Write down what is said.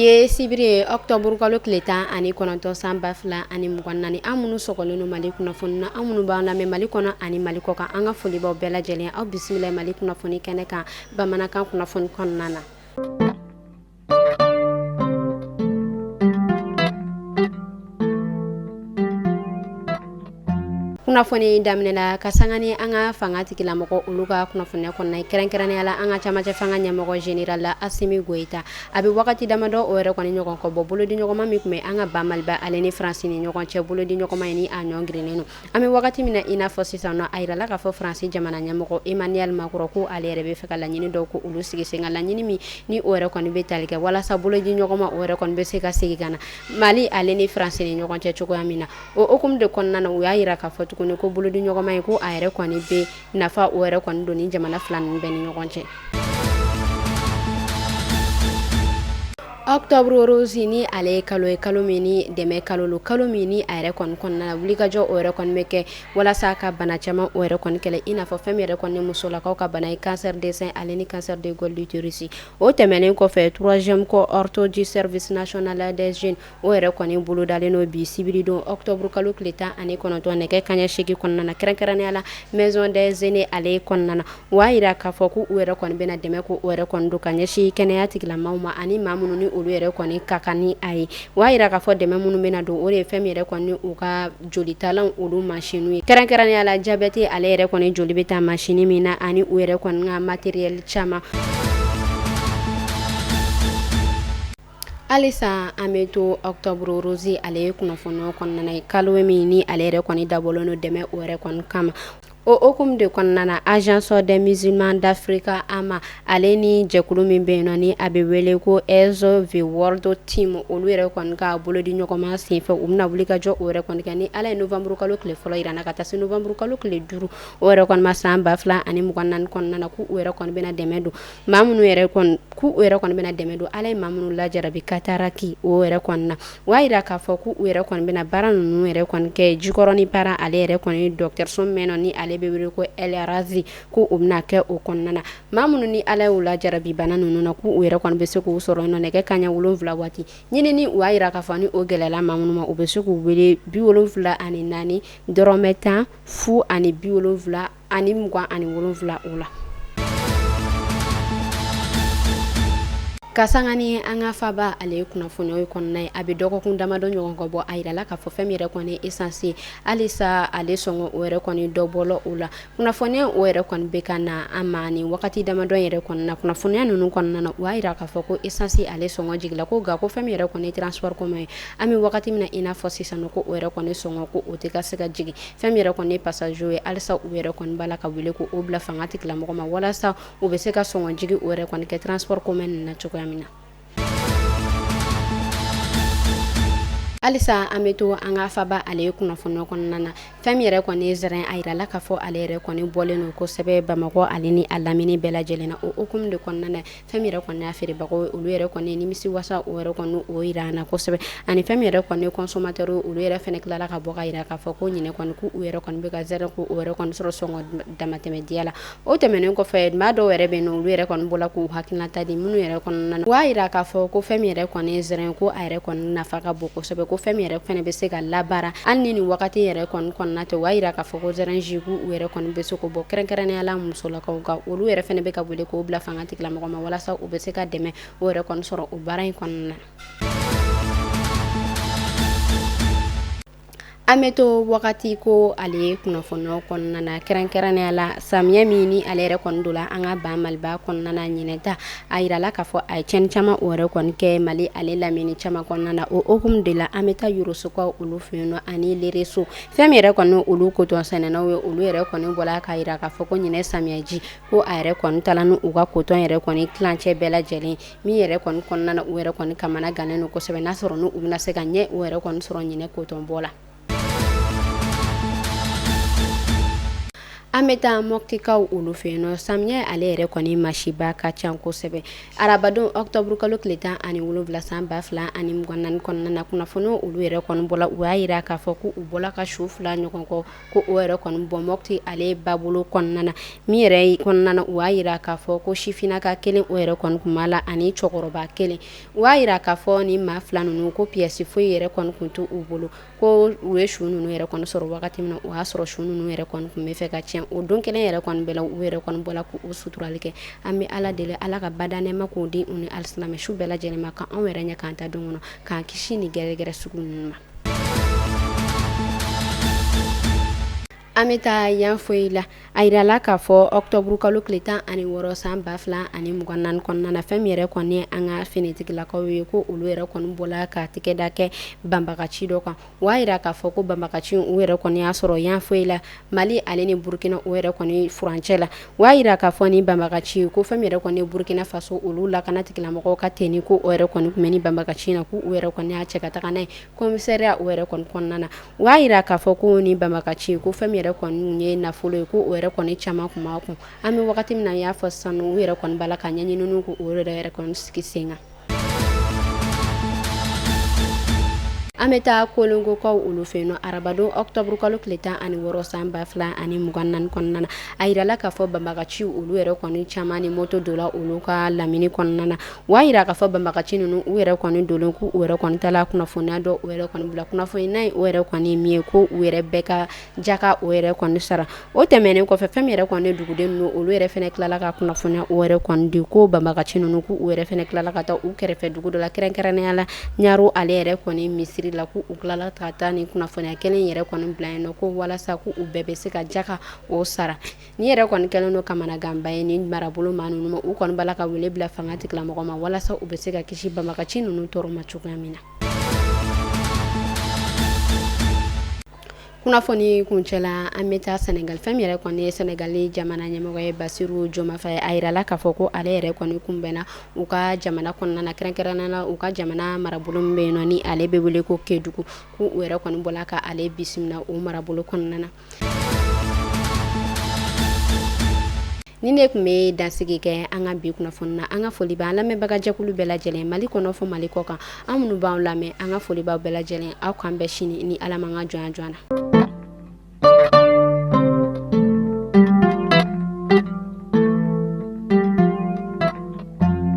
Biye sibiri octobre kalo tile 19 san 2024 an minnu sɔgɔlen no Mali kunnafoni na, an minnu b'an lamɛn Mali kɔnɔ ani Mali kɔkan, an ka foli b'aw bɛɛ lajɛlen. Aw bisimila Mali kunnafoni kɛnɛ kan bamanankan kunnafoni kɔnɔna na. Kunnafoni daminɛla ka sanga ni an ka fanga tigilamɔgɔ olu ka kunnafoniya kɔnɔna kɛrɛnkɛrɛnnenya la an ka camancɛ fanga ɲɛmɔgɔ général la Asimi Goyita a bɛ wagati damadɔ o yɛrɛ kɔni ɲɔgɔn kɔ bɔ bolodi ɲɔgɔnma min tun bɛ an ka ba Maliba ale ni Faransi ni ɲɔgɔn cɛ bolodi ɲɔgɔnma in ni a ɲɔn girinnen no. An bɛ wagati min na i n'a fɔ sisan nɔ a yirala k'a fɔ Faransi jamana ɲɛmɔgɔ Emmanuel Macron ko ale yɛrɛ bɛ fɛ ka laɲini dɔw ko olu sigi sen kan, laɲini min ni o yɛrɛ kɔni bɛ tali kɛ walasa bolodi ɲɔgɔnma o yɛrɛ kɔni bɛ se ka segin ka na Mali ale ni Faransi ni ɲɔgɔn cɛ cogoya min na. O hukumu de kɔnɔna na u y'a yira k'a fɔ tuguni ko bolodi ɲɔgɔnma in ko a yɛrɛ kɔni bɛ nafa o yɛrɛ kɔni don ni jamana fila ninnu bɛɛ ni ɲɔgɔn cɛ. Octobre rose ni ale kalo ye kalo min ni dɛmɛ kalo min ni a yɛrɛ kɔni kɔnɔna na wulikajɔ o yɛrɛ kɔni bɛ kɛ walasa ka bana caman o yɛrɛ kɔni kɛlɛ i n'a fɔ fɛn min yɛrɛ kɔni musolakaw ka bana ye cancer des seins ale ni cancer de col de l'utérus. O tɛmɛnen kɔfɛ 3e cohorte du service national des jeunes o yɛrɛ kɔni bolodalen no bi sibiri don octobre kalo tile 19 nɛgɛ kanɲɛ 8 kɔnɔna na kɛrɛnkɛrɛnnenya la maison des aînés ale kɔnɔna na o y'a yira k'a fɔ ko u yɛrɛ kɔni bɛna dɛmɛ ko o yɛrɛ kɔni don ka ɲɛsin kɛnɛya tigilamaaw ma ani maa minnu ni olu yɛrɛ kɔni ka kan ni a ye. O y'a yira k'a fɔ dɛmɛ minnu bɛna don o de ye fɛn min yɛrɛ kɔni u ka jolitalan olu machine ye. Kɛrɛnkɛrɛnnenya la diabète ale yɛrɛ kɔni joli bɛ taa machine min na ani u yɛrɛ kɔni ka matériel caman. Halisa an bɛ to octobre rose ale ye kunnafoniyaw kɔnɔna na kalo min ni ale yɛrɛ kɔni dabɔlen no dɛmɛ o yɛrɛ kɔni kama. O hukumu de kɔnɔna na Agence des musulmans d'Afrique AMA ale ni jɛkulu min bɛ yen nɔ ni a bɛ wele ko SOS World Team olu yɛrɛ kɔni ka bolodi ɲɔgɔnma senfɛ u bɛna wulikajɔ o yɛrɛ kɔni kɛ ni Ala ye novembre kalo tile fɔlɔ yira na ka taa se novembre kalo tile 5 o yɛrɛ kɔni ma san 2024 kɔnɔna na k'u yɛrɛ kɔni bɛna dɛmɛ don maa minnu yɛrɛ kɔni bɛna dɛmɛ don Ala ye maa minnu lajarabi cataracte o yɛrɛ kɔni na o y'a yira k'a fɔ k'u yɛrɛ kɔni bɛna baara ninnu yɛrɛ kɔni kɛ Jikɔrɔni Para ale yɛrɛ kɔni dɔgɔtɔrɔso mɛn nɔ ni ale bɛ wele ko El Arazi ko o bɛna kɛ o kɔnɔna na maa minnu ni Ala y'u lajarabi bana ninnu na k'u yɛrɛ kɔni bɛ se k'u sɔrɔ yen nɔ nɛgɛ kanɲɛ 7 waati ɲinini u y'a yira k'a fɔ ni o gɛlɛyala maa minnu ma u bɛ se k'u wele 74 dɔrɔmɛ 10 fu ani 70 ani 27 o la. Ka sanga ni an ka faba ale kunnafoniyaw kɔnɔna ye a bɛ dɔgɔkun damadɔ ɲɔgɔn kɔ bɔ a yirala k'a fɔ fɛn min yɛrɛ kɔni essence halisa ale sɔngɔ o yɛrɛ kɔni dɔ bɔlɔ o la kunnafoniya o yɛrɛ kɔni bɛ ka na an ma ni wagati damadɔ yɛrɛ kɔnɔna na kunnafoniya ninnu kɔnɔna na u y'a yira k'a fɔ ko essence ale sɔngɔ jigila ko nka ko fɛn min yɛrɛ kɔni transport commun ye an bɛ wagati min na i n'a fɔ sisan ko o yɛrɛ kɔni sɔngɔ ko o tɛ ka se ka jigin fɛn min yɛrɛ kɔni passager ye halisa u yɛrɛ kɔni b'a la ka wele ko o bila fanga tigilamɔgɔ ma walasa u bɛ se ka sɔngɔ jigi o yɛrɛ kɔni kɛ transport commun na cogoya min na. Halisa an bɛ to an ka faba ale ye kunnafoniyaw kɔnɔna na fɛn min yɛrɛ kɔni zɛrɛn a yirala k'a fɔ ale yɛrɛ kɔni bɔlen no kosɛbɛ Bamakɔ ale ni a lamini bɛɛ lajɛlen na o hukumu de kɔnɔna na fɛn min yɛrɛ kɔni y'a feerebagaw olu yɛrɛ kɔni nimisi wasa o yɛrɛ kɔni o yira an na kosɛbɛ ani fɛn min yɛrɛ kɔni consommateur olu yɛrɛ fɛnɛ tilala ka bɔ ka yira k'a fɔ ko ɲinɛ kɔni ko u yɛrɛ kɔni bɛ ka zɛrɛn ko o yɛrɛ kɔni sɔrɔ sɔngɔ damatɛmɛdiya la o tɛmɛnen kɔfɛ maa dɔw yɛrɛ bɛ yen nɔ olu yɛrɛ kɔni bɔla k'u hakilinata di minnu yɛrɛ kɔnɔna na u y'a yira k'a fɔ ko fɛn min yɛrɛ kɔni zɛrɛn ko a yɛrɛ kɔni nafa ka bon kosɛbɛ ko fɛn min yɛrɛ fɛnɛ bɛ se ka labaara hali ni nin wagati yɛrɛ kɔni kɔnɔna tɛ o y'a yira k'a fɔ ko zɛrɛn jiku u yɛrɛ kɔni bɛ se k'o bɔ kɛrɛnkɛrɛnnenya la musolakaw kan olu yɛrɛ fɛnɛ bɛ ka wele k'o bila fanga tigilamɔgɔ ma walasa u bɛ se ka dɛmɛ o yɛrɛ kɔni sɔrɔ o baara in kɔnɔna na. An bɛ to wagati ko ale ye kunnafoniyaw kɔnɔna na kɛrɛnkɛrɛnnenya la samiyɛ min ni ale yɛrɛ kɔni don la an ka ba Maliba kɔnɔna na ɲinɛta a yirala k'a fɔ a ye cɛnni caman o yɛrɛ kɔni kɛ Mali ale lamini caman kɔnɔna na o hukumu de la an bɛ taa Yorosokaw olu fɛ yen nɔ ani Lereso fɛn min yɛrɛ kɔni olu coton sɛnɛnnaw ye olu yɛrɛ kɔni bɔla k'a yira k'a fɔ ko ɲinɛ samiyɛji ko a yɛrɛ kɔni taala ni u ka coton yɛrɛ kɔni tilancɛ bɛɛ lajɛlen min yɛrɛ kɔni kɔnɔna na u yɛrɛ kɔni kamana gannen no kosɛbɛ n'a sɔrɔ n'u bɛna se ka ɲɛ o yɛrɛ kɔni sɔrɔ ɲinɛ coton bɔ la. An bɛ taa Moptikaw olu fɛ yen nɔ samiyɛ ale yɛrɛ kɔni masiba ka ca kosɛbɛ. Arabadon octobre kalo tile 17 san 2024 kɔnɔna na kunnafoniw olu yɛrɛ kɔni bɔla u y'a yira k'a fɔ ko u bɔla ka su 2 ɲɔgɔn kɔ ko o yɛrɛ kɔni bɔ Mopti ale babolo kɔnɔna na min yɛrɛ kɔnɔna na u y'a yira k'a fɔ ko sifinnaka kelen o yɛrɛ kɔni tun b'a la ani cɛkɔrɔba kelen u y'a yira k'a fɔ ni maa fila ninnu ko pièce foyi yɛrɛ kɔni tun t'u bolo ko u ye su ninnu yɛrɛ kɔni sɔrɔ wagati min na o y'a sɔrɔ su ninnu yɛrɛ kɔni tun bɛ fɛ ka tiɲɛ o don kelen yɛrɛ kɔni bɛɛ la u yɛrɛ kɔni bɔla k'u suturali kɛ an bɛ Ala deli Ala ka bada nɛɛma k'o di u ni alisilamɛ su bɛɛ lajɛlen ma ka anw yɛrɛ ɲɛ k'an ta don kɔnɔ k'an kisi ni gɛrɛgɛrɛ sugu ninnu ma. An bɛ taa yan foyi la a yirala k'a fɔ octobre kalo tile 16 san 2024 kɔnɔna na fɛn min yɛrɛ kɔni ye an ka finitigilakaw ye ko olu yɛrɛ kɔni bɔla ka tigɛda kɛ banbagaci dɔ kan o y'a yira k'a fɔ ko banbagaci u yɛrɛ kɔni y'a sɔrɔ yan foyi la Mali ale ni Burkina o yɛrɛ kɔni furancɛ la o y'a yira k'a fɔ ni banbagaci ko fɛn min yɛrɛ kɔni ye Burkina Faso olu lakana tigilamɔgɔw ka tenni ko o yɛrɛ kɔni tun bɛ ni banbagaci na ko u yɛrɛ kɔni y'a cɛ ka taga n'a ye commissariat o yɛrɛ kɔni kɔnɔna na o y'a yira k'a fɔ ko ni banbagaci ko fɛn min yɛrɛ kɔni ye nafolo ye ko o yɛrɛ kɔni caman kun b'a kun an bɛ wagati min na y'a fɔ sisan u yɛrɛ kɔni b'a la ka ɲɛɲininiw ko o yɛrɛ kɔni sigi sen kan. An bɛ taa Kolongokaw olu fɛ yen nɔ arabadon octobre kalo tile 16 san 2024 kɔnɔna na a yirala k'a fɔ banbagaci olu yɛrɛ kɔni caman ni moto donna olu ka lamini kɔnɔna na o y'a yira k'a fɔ banbagaci ninnu u yɛrɛ kɔni donnen ko u yɛrɛ kɔni taala kunnafoniya dɔ o yɛrɛ kɔni bila kunnafoniya in o yɛrɛ kɔni ye min ye ko u yɛrɛ bɛɛ ka jaka o yɛrɛ kɔni sara o tɛmɛnen kɔfɛ fɛn min yɛrɛ kɔni duguden ninnu olu yɛrɛ fɛnɛ tilala ka kunnafoniya o yɛrɛ kɔni di ko banbagaci ninnu ko u yɛrɛ fɛnɛ tilala ka taa u kɛrɛfɛ dugu dɔ la kɛrɛnkɛrɛnnenya la Ɲaro ale yɛrɛ kɔni misiri la ko u tilala ka taa ni kunnafoniya kelen yɛrɛ kɔni bila yen nɔ ko walasa ko u bɛɛ bɛ se ka jaka o sara ni yɛrɛ kɔni kɛlen don kamanaganba ye ni marabolo maa ninnu ma u kɔni b'a la ka wele bila fanga tigilamɔgɔ ma walasa u bɛ se ka kisi banbagaci ninnu tɔɔrɔ ma cogoya min na. Kunnafoni kuncɛla an bɛ taa Senegal fɛn min yɛrɛ kɔni ye Senegali jamana ɲɛmɔgɔ ye Basiru Jomaye a yirala k'a fɔ ko ale yɛrɛ kɔni kunbɛnna u ka jamana kɔnɔna na kɛrɛnkɛrɛnnenya la u ka jamana marabolo min bɛ yen nɔ ni ale bɛ wele ko Kedugu ko u yɛrɛ kɔni bɔla ka ale bisimila o marabolo kɔnɔna na. Ni ne tun bɛ dansigi kɛ an ka bi kunnafoni na an ka foli b'an lamɛnbagajɛkulu bɛɛ lajɛlen Mali kɔnɔ fɔ Mali kɔ kan an minnu b'anw lamɛn an ka foli b'aw bɛɛ lajɛlen aw k'an bɛɛ sini ni Ala man ka jɔnya na.